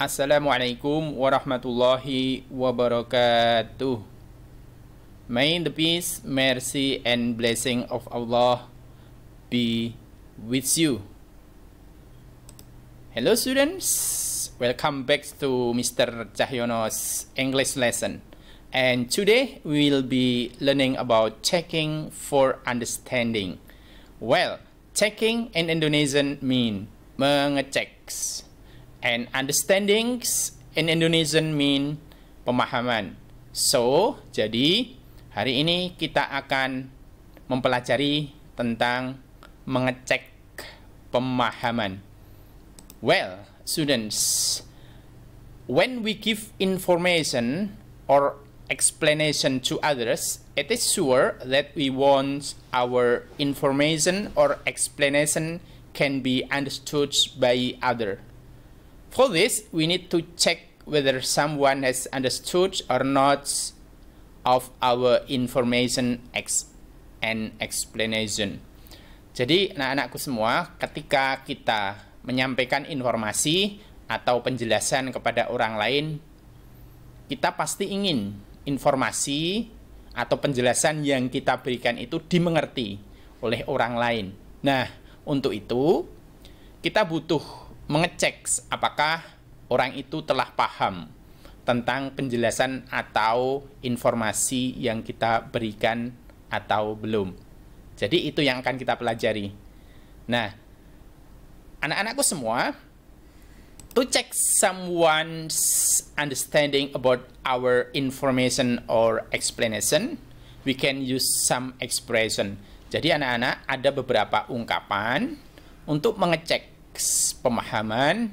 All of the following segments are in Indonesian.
Assalamualaikum warahmatullahi wabarakatuh. May the peace, mercy, and blessing of Allah be with you. Hello students, welcome back to Mr. Cahyono's English lesson. And today we will be learning about checking for understanding. Well, checking in Indonesian mean mengecek. And understandings in Indonesian mean pemahaman. So, jadi hari ini kita akan mempelajari tentang mengecek pemahaman. Well, students, when we give information or explanation to others, it is sure that we want our information or explanation can be understood by others. For this, we need to check whether someone has understood or not of our information and explanation. Jadi, anak-anakku semua, ketika kita menyampaikan informasi atau penjelasan kepada orang lain, kita pasti ingin informasi atau penjelasan yang kita berikan itu dimengerti oleh orang lain. Nah, untuk itu, kita butuh mengecek apakah orang itu telah paham tentang penjelasan atau informasi yang kita berikan atau belum. Jadi itu yang akan kita pelajari. Nah, anak-anakku semua, to check someone's understanding about our information or explanation, we can use some expression. Jadi anak-anak, ada beberapa ungkapan untuk mengecek pemahaman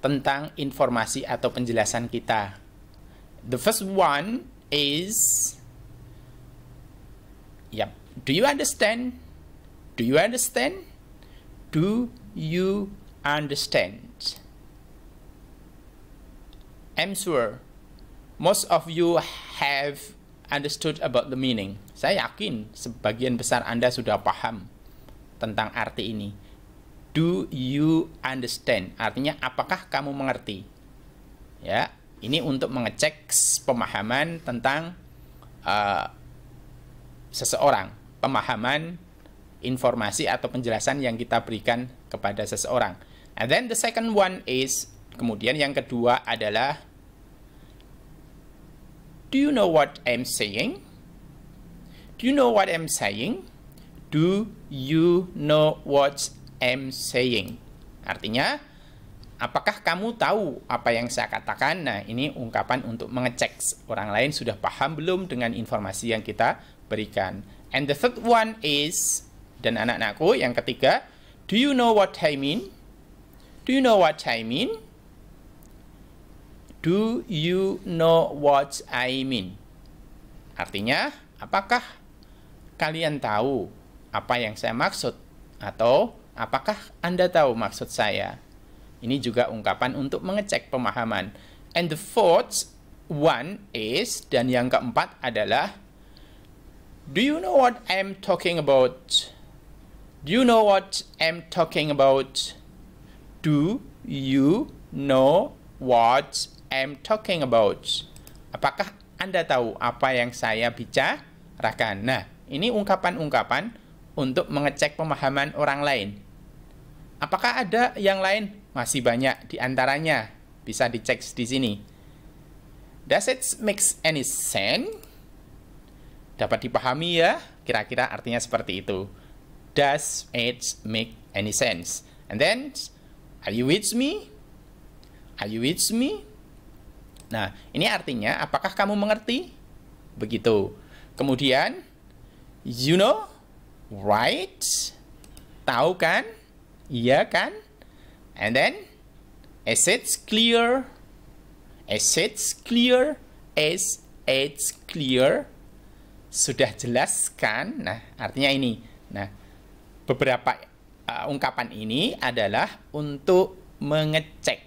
tentang informasi atau penjelasan kita. The first one is, do you understand? Do you understand? Do you understand? I'm sure most of you have understood about the meaning. Saya yakin sebagian besar Anda sudah paham tentang arti ini. Do you understand? Artinya, apakah kamu mengerti? Ya, ini untuk mengecek pemahaman tentang seseorang, pemahaman informasi atau penjelasan yang kita berikan kepada seseorang. And then the second one is, kemudian yang kedua adalah, do you know what I'm saying? Do you know what I'm saying? Do you know what I'm saying? Artinya, apakah kamu tahu apa yang saya katakan? Nah, ini ungkapan untuk mengecek orang lain sudah paham belum dengan informasi yang kita berikan. And the third one is, dan anak-anakku, yang ketiga, do you know what I mean? Do you know what I mean? Do you know what I mean? Artinya, apakah kalian tahu apa yang saya maksud? Atau apakah Anda tahu maksud saya? Ini juga ungkapan untuk mengecek pemahaman. And the fourth one is, dan yang keempat adalah, do you know what I'm talking about? Do you know what I'm talking about? Do you know what I'm talking about? Apakah Anda tahu apa yang saya bicarakan? Nah, ini ungkapan-ungkapan untuk mengecek pemahaman orang lain. Apakah ada yang lain? Masih banyak di antaranya. Bisa dicek di sini. Does it make any sense? Dapat dipahami ya? Kira-kira artinya seperti itu. Does it make any sense? And then, are you with me? Are you with me? Nah, ini artinya, apakah kamu mengerti? Begitu. Kemudian, you know, right? Tahu kan? Iya kan? And then, is it clear? Is it clear? Is it clear? Sudah jelas kan? Nah, artinya ini. Nah, beberapa ungkapan ini adalah untuk mengecek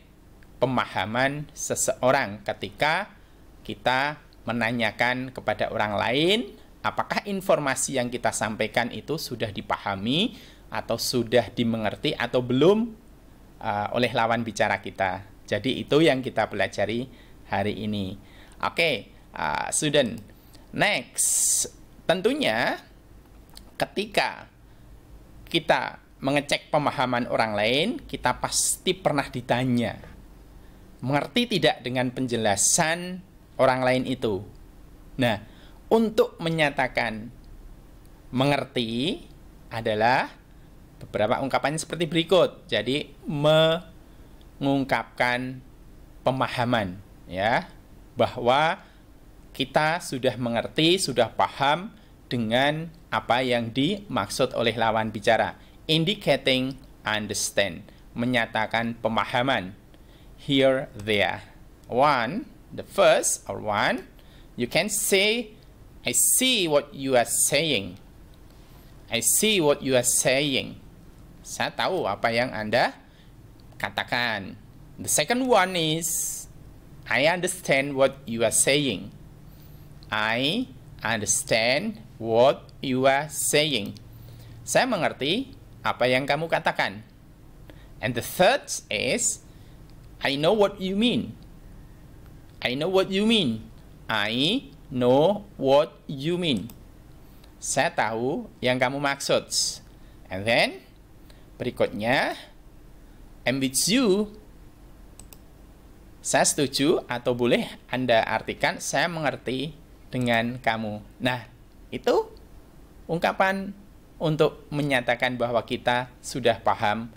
pemahaman seseorang ketika kita menanyakan kepada orang lain apakah informasi yang kita sampaikan itu sudah dipahami atau sudah dimengerti atau belum oleh lawan bicara kita. Jadi itu yang kita pelajari hari ini. Oke, student. Next, tentunya ketika kita mengecek pemahaman orang lain, kita pasti pernah ditanya, mengerti tidak dengan penjelasan orang lain itu? Nah, untuk menyatakan mengerti adalah beberapa ungkapan seperti berikut. Jadi, mengungkapkan pemahaman, ya, bahwa kita sudah mengerti, sudah paham dengan apa yang dimaksud oleh lawan bicara. Indicating understand, menyatakan pemahaman. Here, there. The first, you can say, I see what you are saying. I see what you are saying. Saya tahu apa yang Anda katakan. The second one is, I understand what you are saying. I understand what you are saying. Saya mengerti apa yang kamu katakan. And the third is, I know what you mean. I know what you mean. I know what you mean. Saya tahu yang kamu maksud. And then, berikutnya, I'm with you. Saya setuju atau boleh Anda artikan, saya mengerti dengan kamu. Nah, itu ungkapan untuk menyatakan bahwa kita sudah paham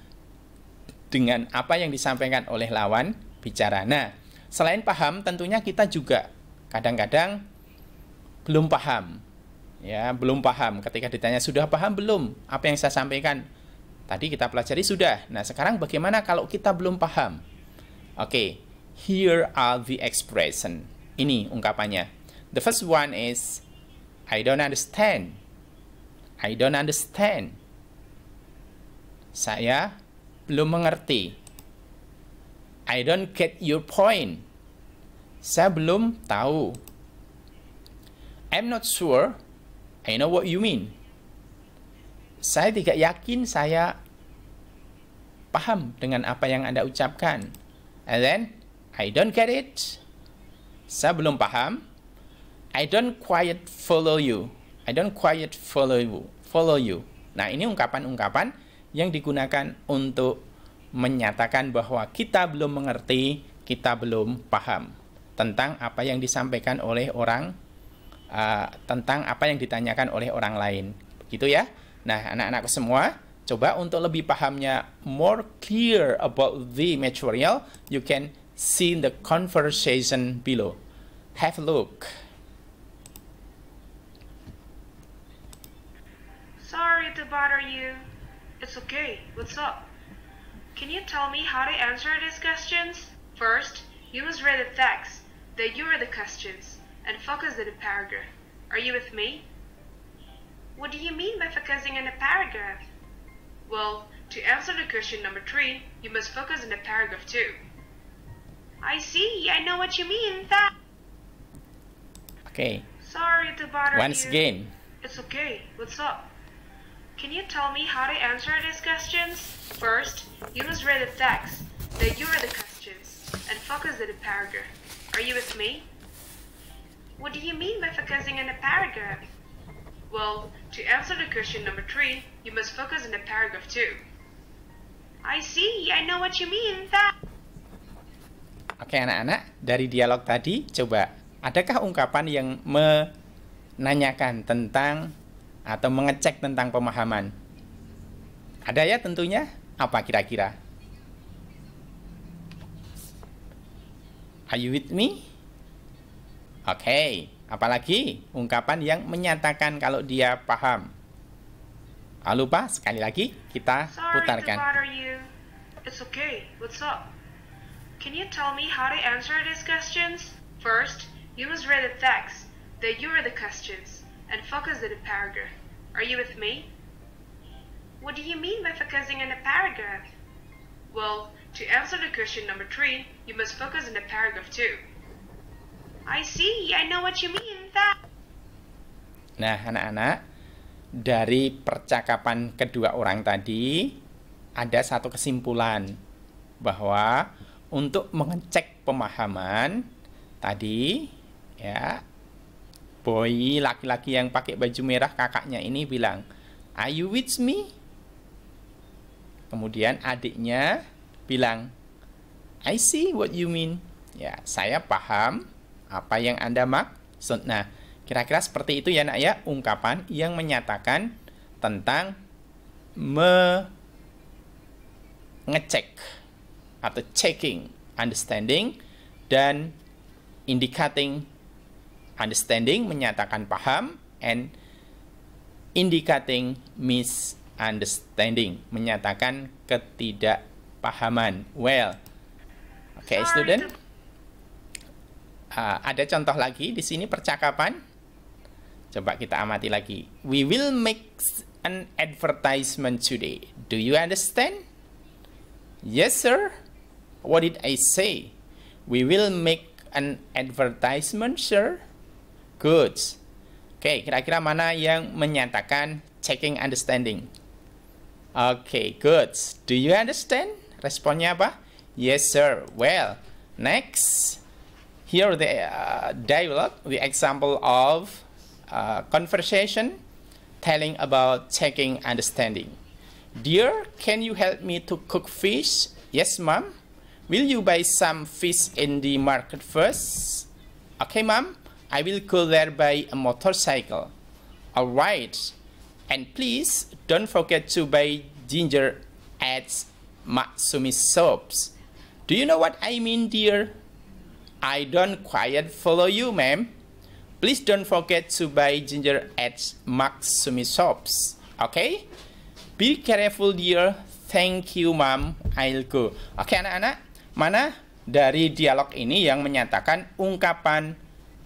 dengan apa yang disampaikan oleh lawan bicara. Nah, selain paham, tentunya kita juga kadang-kadang belum paham. Ya, belum paham. Ketika ditanya, sudah paham belum apa yang saya sampaikan? Tadi kita pelajari sudah. Nah, sekarang bagaimana kalau kita belum paham? Oke, here are the expression. Ini ungkapannya. The first one is, I don't understand. I don't understand. Saya belum mengerti. I don't get your point. Saya belum tahu. I'm not sure. I know what you mean. Saya tidak yakin saya paham dengan apa yang Anda ucapkan. And then, I don't get it. Saya belum paham. I don't quite follow you. I don't quite follow you. Nah, ini ungkapan-ungkapan yang digunakan untuk menyatakan bahwa kita belum mengerti, kita belum paham tentang apa yang disampaikan oleh orang, tentang apa yang ditanyakan oleh orang lain. Begitu ya. Nah, anak-anakku semua, coba untuk lebih pahamnya, more clear about the material, you can see the conversation below. Have a look. Sorry to bother you. It's okay. What's up? Can you tell me how to answer these questions? First, you must read the text, then you read the questions, and focus on the paragraph. Are you with me? What do you mean by focusing on the paragraph? Well, to answer the question number 3, you must focus on the paragraph 2. I see. I know what you mean. That. Okay. Sorry to bother Once you. again. It's okay. What's up? Can you tell me how to answer these questions? First, you must read the text, then you read the questions, and focus on the paragraph. Are you with me? What do you mean by focusing on the paragraph? Well, to answer the question number 3, you must focus on the paragraph 2. I see. I know what you mean. That. Oke, anak-anak, dari dialog tadi, coba, adakah ungkapan yang menanyakan tentang atau mengecek tentang pemahaman? Ada ya tentunya. Apa kira-kira? Are you with me? Oke, apalagi ungkapan yang menyatakan kalau dia paham. Lupa, sekali lagi kita putarkan. Sorry to bother you. It's okay. What's up? Can you tell me how to answer these questions? First, you must read the text, then you read the questions, and focus on the paragraph. Are you with me? What do you mean by focusing on the paragraph? Well, to answer the question number 3, you must focus on the paragraph 2. I see. I know what you mean. That. Nah, anak-anak, dari percakapan kedua orang tadi, ada satu kesimpulan bahwa untuk mengecek pemahaman tadi ya. Boy laki-laki yang pakai baju merah kakaknya ini bilang, "Are you with me?" Kemudian adiknya bilang, "I see what you mean." Ya, saya paham apa yang Anda maksud. Nah, kira-kira seperti itu ya nak ya, ungkapan yang menyatakan tentang mengecek atau checking understanding dan indicating understanding menyatakan paham, and indicating misunderstanding menyatakan ketidakpahaman. Well, okay, student. Ada contoh lagi di sini percakapan. Coba kita amati lagi. We will make an advertisement today. Do you understand? Yes, sir. What did I say? We will make an advertisement, sir. Good. Oke, kira-kira mana yang menyatakan checking understanding? Oke, good. Do you understand? Responnya apa? Yes, sir. Well, next. Here the dialogue, the example of conversation telling about checking understanding. Dear, can you help me to cook fish? Yes, ma'am. Will you buy some fish in the market first? Okay, ma'am. I will go there by a motorcycle. All right. And please don't forget to buy ginger at Matsumi soaps. Do you know what I mean, dear? I don't quite follow you, ma'am. Please don't forget to buy ginger at Matsumi soaps. Okay? Be careful, dear. Thank you, ma'am. I'll go. Oke, anak-anak. Mana dari dialog ini yang menyatakan ungkapan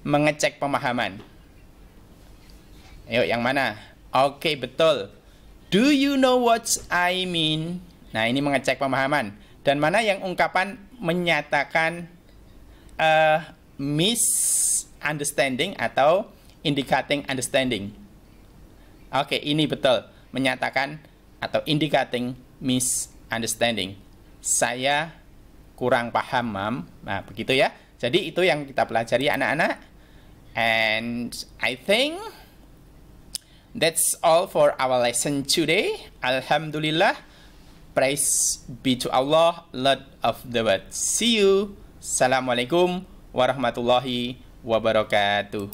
mengecek pemahaman? Ayo, yang mana? Oke, betul. Do you know what I mean? Nah, ini mengecek pemahaman. Dan mana yang ungkapan menyatakan misunderstanding atau indicating understanding? Oke, ini betul. Menyatakan atau indicating misunderstanding. Saya kurang paham, Mam. Nah, begitu ya. Jadi itu yang kita pelajari anak-anak. And I think that's all for our lesson today. Alhamdulillah. Praise be to Allah, Lord of the world. See you. Assalamualaikum warahmatullahi wabarakatuh.